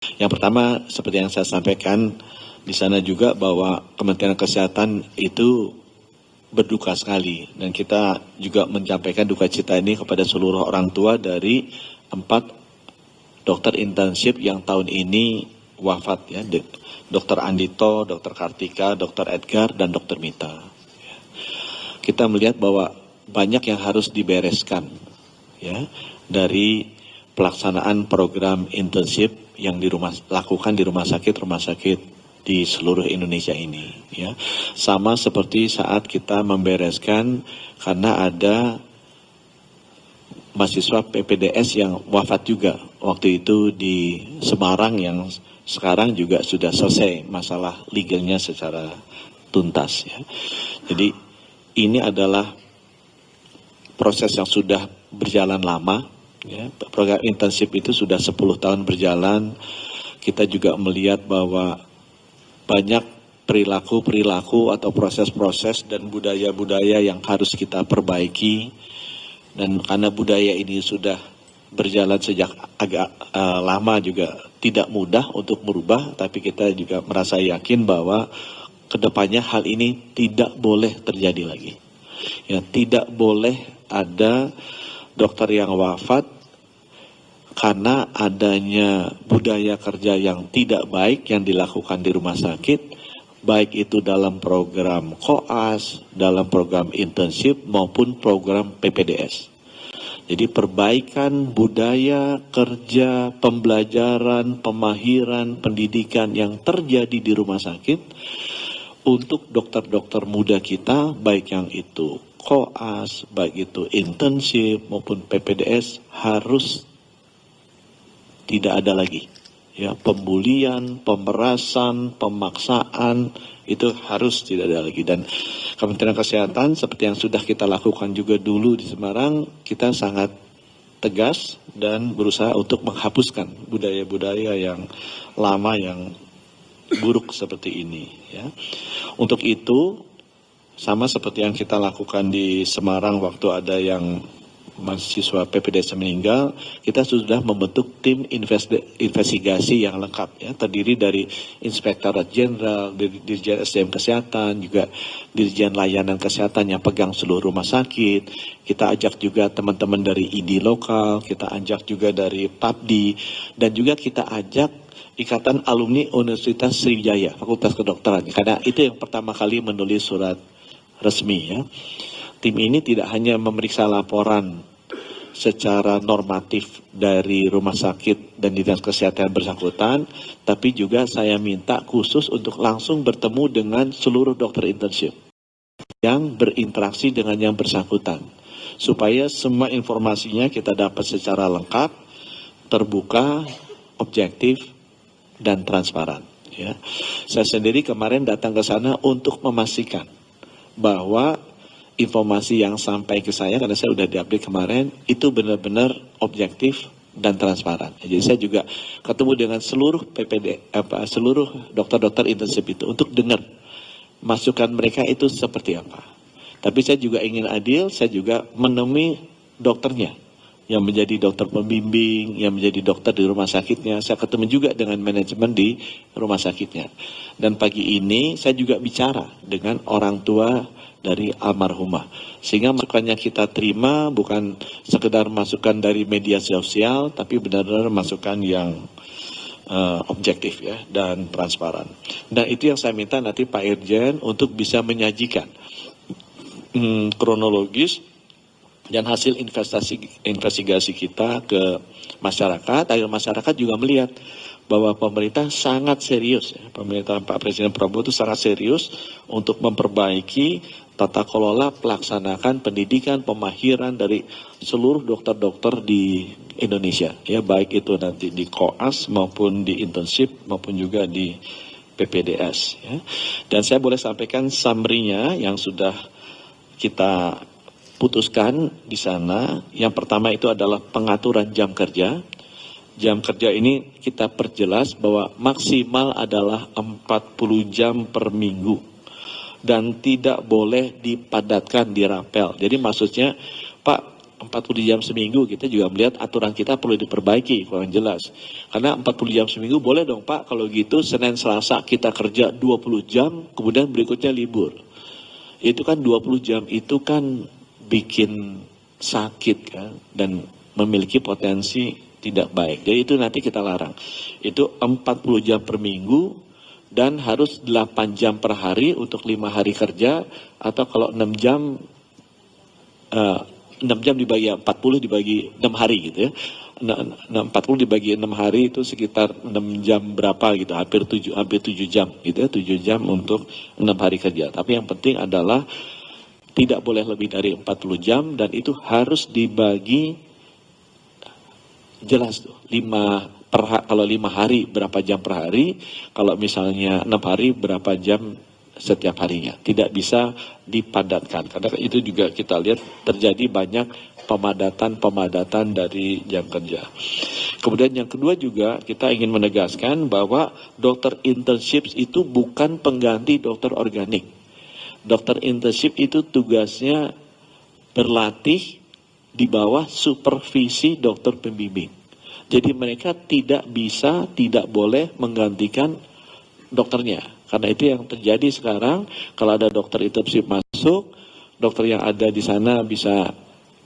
Yang pertama, seperti yang saya sampaikan di sana juga bahwa Kementerian Kesehatan itu berduka sekali, dan kita juga menyampaikan duka cita ini kepada seluruh orang tua dari 4 dokter internship yang tahun ini wafat ya, Dr. Andito, Dr. Kartika, Dr. Edgar, dan Dr. Mita. Kita melihat bahwa banyak yang harus dibereskan ya dari pelaksanaan program internship yang lakukan di rumah sakit di seluruh Indonesia ini ya. Sama seperti saat kita membereskan karena ada mahasiswa PPDS yang wafat juga waktu itu di Semarang, yang sekarang juga sudah selesai masalah legalnya secara tuntas ya. Jadi ini adalah proses yang sudah berjalan lama ya. Program internship itu sudah 10 tahun berjalan. Kita juga melihat bahwa banyak perilaku atau proses-proses dan budaya-budaya yang harus kita perbaiki. Dan karena budaya ini sudah berjalan sejak agak lama, juga tidak mudah untuk merubah, tapi kita juga merasa yakin bahwa kedepannya hal ini tidak boleh terjadi lagi. Ya, tidak boleh ada dokter yang wafat karena adanya budaya kerja yang tidak baik yang dilakukan di rumah sakit, baik itu dalam program koas, dalam program internship maupun program PPDS. Jadi perbaikan budaya kerja, pembelajaran, pemahiran, pendidikan yang terjadi di rumah sakit untuk dokter-dokter muda kita, baik yang itu koas, baik itu internship maupun PPDS, harus tidak ada lagi. Ya, pembulian, pemerasan, pemaksaan itu harus tidak ada lagi. Dan Kementerian Kesehatan seperti yang sudah kita lakukan juga dulu di Semarang, kita sangat tegas dan berusaha untuk menghapuskan budaya-budaya yang lama yang buruk seperti ini ya. Untuk itu sama seperti yang kita lakukan di Semarang waktu ada yang mahasiswa PPDS meninggal, kita sudah membentuk tim investigasi yang lengkap ya, terdiri dari Inspektorat Jenderal, Dirjen SDM Kesehatan, juga Dirjen Layanan Kesehatan yang pegang seluruh rumah sakit. Kita ajak juga teman-teman dari ID lokal, kita ajak juga dari PAPDI, dan juga kita ajak Ikatan Alumni Universitas Sriwijaya, Fakultas Kedokteran, karena itu yang pertama kali menulis surat resmi ya. Tim ini tidak hanya memeriksa laporan secara normatif dari rumah sakit dan dinas kesehatan bersangkutan, tapi juga saya minta khusus untuk langsung bertemu dengan seluruh dokter internship yang berinteraksi dengan yang bersangkutan, supaya semua informasinya kita dapat secara lengkap, terbuka, objektif, dan transparan. Ya. Saya sendiri kemarin datang ke sana untuk memastikan bahwa informasi yang sampai ke saya, karena saya sudah diupdate kemarin, itu benar-benar objektif dan transparan. Jadi saya juga ketemu dengan seluruh seluruh dokter-dokter internship itu untuk dengar masukan mereka itu seperti apa. Tapi saya juga ingin adil, saya juga menemui dokternya yang menjadi dokter pembimbing, yang menjadi dokter di rumah sakitnya. Saya ketemu juga dengan manajemen di rumah sakitnya. Dan pagi ini saya juga bicara dengan orang tua dari almarhumah, sehingga masukannya kita terima bukan sekedar masukan dari media sosial, tapi benar-benar masukan yang objektif ya dan transparan. Dan itu yang saya minta nanti Pak Irjen untuk bisa menyajikan kronologis dan hasil investigasi kita ke masyarakat, agar masyarakat juga melihat bahwa pemerintah sangat serius, ya. Pemerintahan Pak Presiden Prabowo itu sangat serius untuk memperbaiki tata kelola pelaksanakan pendidikan pemahiran dari seluruh dokter-dokter di Indonesia, ya, baik itu nanti di koas maupun di internship maupun juga di PPDS. Ya. Dan saya boleh sampaikan summary-nya yang sudah kita putuskan di sana. Yang pertama itu adalah pengaturan jam kerja. Jam kerja ini kita perjelas bahwa maksimal adalah 40 jam per minggu dan tidak boleh dipadatkan, dirapel. Jadi maksudnya, Pak, 40 jam seminggu, kita juga melihat aturan kita perlu diperbaiki, kurang jelas. Karena 40 jam seminggu boleh dong Pak, kalau gitu Senin Selasa kita kerja 20 jam, kemudian berikutnya libur. Itu kan 20 jam itu kan bikin sakit kan, dan memiliki potensi tidak baik. Jadi itu nanti kita larang. Itu 40 jam per minggu, dan harus 8 jam per hari untuk 5 hari kerja, atau kalau 6 jam, 6 jam dibagi 40 dibagi 6 hari gitu ya. 40 dibagi 6 hari itu sekitar 6 jam berapa gitu, hampir 7 jam gitu ya, 7 jam untuk 6 hari kerja. Tapi yang penting adalah tidak boleh lebih dari 40 jam, dan itu harus dibagi jelas tuh. Kalau 5 hari berapa jam per hari, kalau misalnya 6 hari berapa jam setiap harinya. Tidak bisa dipadatkan, karena itu juga kita lihat terjadi banyak pemadatan dari jam kerja. Kemudian yang kedua juga kita ingin menegaskan bahwa dokter internship itu bukan pengganti dokter organik. Dokter internship itu tugasnya berlatih di bawah supervisi dokter pembimbing. Jadi mereka tidak boleh menggantikan dokternya. Karena itu yang terjadi sekarang, kalau ada dokter internship masuk, dokter yang ada di sana bisa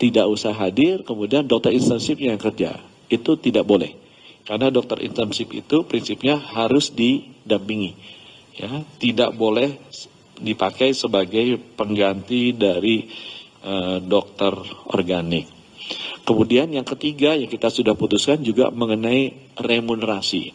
tidak usah hadir, kemudian dokter internship yang kerja. Itu tidak boleh. Karena dokter internship itu prinsipnya harus didampingi. Ya, tidak boleh dipakai sebagai pengganti dari dokter organik. Kemudian yang ketiga yang kita sudah putuskan juga mengenai remunerasi.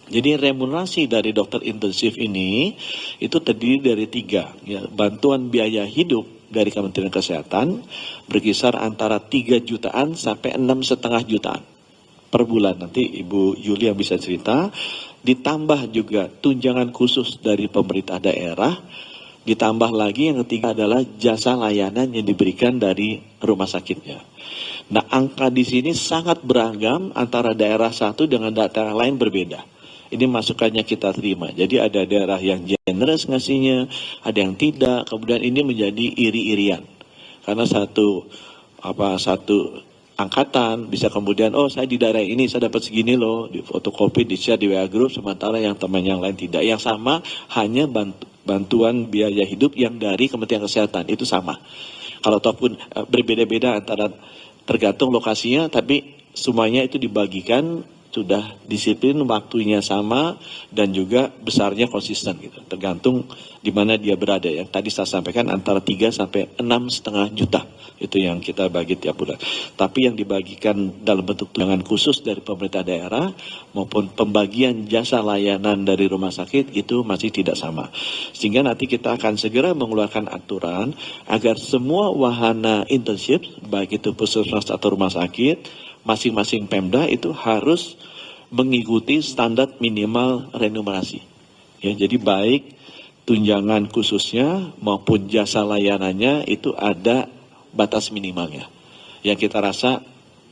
Jadi remunerasi dari dokter intensif ini itu terdiri dari 3, ya, bantuan biaya hidup dari Kementerian Kesehatan berkisar antara 3 jutaan sampai 6,5 jutaan per bulan. Nanti Ibu Yuli yang bisa cerita. Ditambah juga tunjangan khusus dari pemerintah daerah. Ditambah lagi yang ketiga adalah jasa layanan yang diberikan dari rumah sakitnya. Nah, angka di sini sangat beragam antara daerah satu dengan daerah lain berbeda. Ini masukannya kita terima. Jadi ada daerah yang generous ngasihnya, ada yang tidak. Kemudian ini menjadi iri-irian. Karena satu angkatan bisa kemudian, oh saya di daerah ini saya dapat segini loh, di fotokopi, di share di WA group, sementara yang teman yang lain tidak. Yang sama hanya bantuan biaya hidup yang dari Kementerian Kesehatan, itu sama. Kalau ataupun berbeda-beda antara tergantung lokasinya, tapi semuanya itu dibagikan, sudah disiplin, waktunya sama, dan juga besarnya konsisten gitu. Tergantung di mana dia berada. Yang tadi saya sampaikan antara 3 sampai 6,5 juta. Itu yang kita bagi tiap bulan. Tapi yang dibagikan dalam bentuk tunjangan khusus dari pemerintah daerah maupun pembagian jasa layanan dari rumah sakit itu masih tidak sama. Sehingga nanti kita akan segera mengeluarkan aturan agar semua wahana internship, baik itu puskesmas atau rumah sakit, masing-masing Pemda itu harus mengikuti standar minimal remunerasi. Ya, jadi baik tunjangan khususnya maupun jasa layanannya itu ada batas minimalnya. Yang kita rasa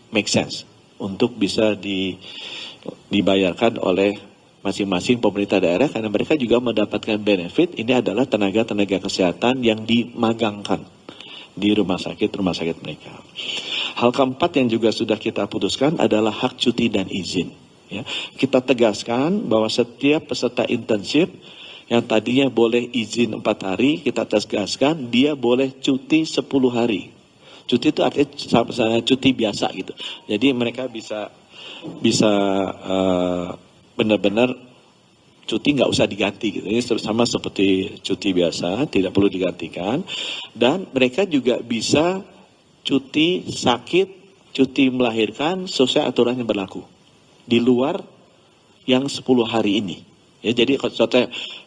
make sense untuk bisa dibayarkan oleh masing-masing pemerintah daerah, karena mereka juga mendapatkan benefit. Ini adalah tenaga-tenaga kesehatan yang dimagangkan di rumah sakit mereka. Hal keempat yang juga sudah kita putuskan adalah hak cuti dan izin. Ya, kita tegaskan bahwa setiap peserta internship yang tadinya boleh izin 4 hari, kita tegaskan dia boleh cuti 10 hari. Cuti itu artinya cuti biasa gitu. Jadi mereka bisa benar-benar cuti nggak usah diganti gitu. Ini sama seperti cuti biasa, tidak perlu digantikan. Dan mereka juga bisa cuti sakit, cuti melahirkan sesuai aturan yang berlaku di luar yang 10 hari ini. Ya, jadi kalau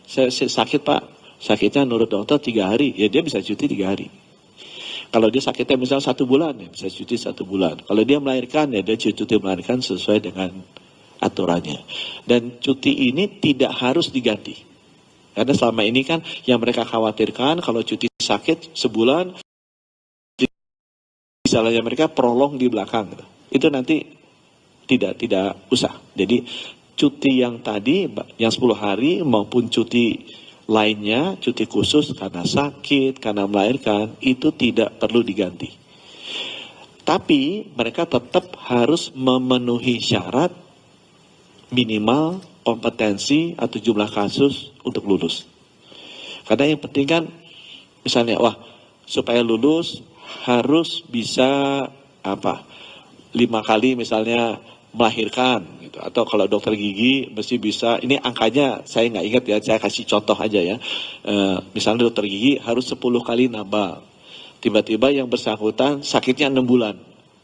saya sakit Pak, sakitnya menurut dokter 3 hari, ya dia bisa cuti 3 hari. Kalau dia sakitnya misalnya 1 bulan, ya bisa cuti 1 bulan. Kalau dia melahirkan, ya dia cuti melahirkan sesuai dengan aturannya. Dan cuti ini tidak harus diganti. Karena selama ini kan yang mereka khawatirkan kalau cuti sakit sebulan, misalnya mereka prolong di belakang. Itu nanti tidak usah. Jadi cuti yang tadi, yang 10 hari maupun cuti lainnya, cuti khusus karena sakit, karena melahirkan, itu tidak perlu diganti. Tapi mereka tetap harus memenuhi syarat minimal kompetensi atau jumlah kasus untuk lulus. Karena yang penting kan, misalnya, supaya lulus harus bisa 5 kali misalnya melahirkan, gitu. Atau kalau dokter gigi mesti bisa, ini angkanya saya nggak ingat ya, saya kasih contoh aja ya. Misalnya dokter gigi harus 10 kali nambal. Tiba-tiba yang bersangkutan sakitnya 6 bulan.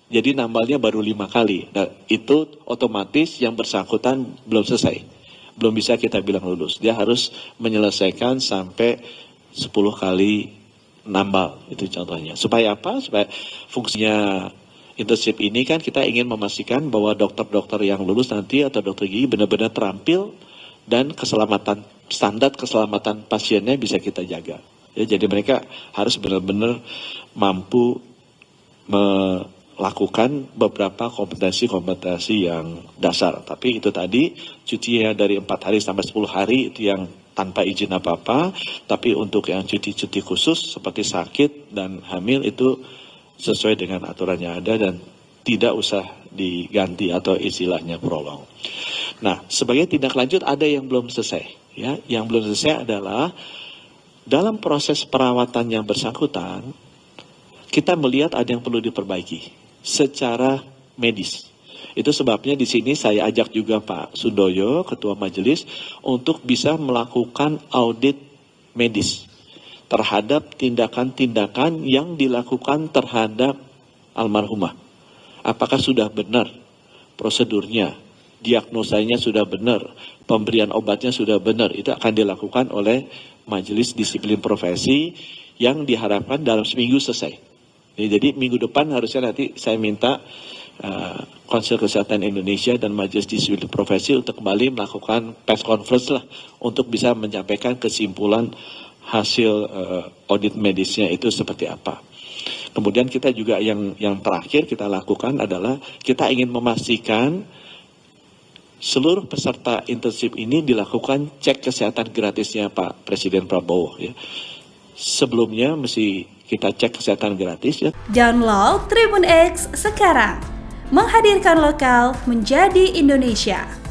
Jadi nambalnya baru 5 kali. Nah, itu otomatis yang bersangkutan belum selesai. Belum bisa kita bilang lulus. Dia harus menyelesaikan sampai 10 kali nambal. Itu contohnya. Supaya apa? Supaya fungsinya internship ini kan kita ingin memastikan bahwa dokter-dokter yang lulus nanti atau dokter gigi benar-benar terampil dan standar keselamatan pasiennya bisa kita jaga. Ya, jadi mereka harus benar-benar mampu melakukan beberapa kompetensi-kompetensi yang dasar. Tapi itu tadi cutinya dari 4 hari sampai 10 hari itu yang tanpa izin apa-apa. Tapi untuk yang cuti-cuti khusus seperti sakit dan hamil itu sesuai dengan aturan yang ada dan tidak usah diganti atau istilahnya prolong. Nah, sebagai tindak lanjut ada yang belum selesai. Ya, yang belum selesai adalah dalam proses perawatan yang bersangkutan, kita melihat ada yang perlu diperbaiki secara medis. Itu sebabnya di sini saya ajak juga Pak Sundoyo, Ketua Majelis, untuk bisa melakukan audit medis terhadap tindakan-tindakan yang dilakukan terhadap almarhumah. Apakah sudah benar prosedurnya, diagnosanya sudah benar, pemberian obatnya sudah benar, itu akan dilakukan oleh Majelis Disiplin Profesi yang diharapkan dalam seminggu selesai. Jadi minggu depan harusnya nanti saya minta Konsil Kesehatan Indonesia dan Majelis Disiplin Profesi untuk kembali melakukan press conference lah untuk bisa menyampaikan kesimpulan hasil audit medisnya itu seperti apa. Kemudian kita juga yang terakhir kita lakukan adalah kita ingin memastikan seluruh peserta internship ini dilakukan cek kesehatan gratisnya Pak Presiden Prabowo. Ya. Sebelumnya mesti kita cek kesehatan gratis ya. Download Tribun X sekarang, menghadirkan lokal menjadi Indonesia.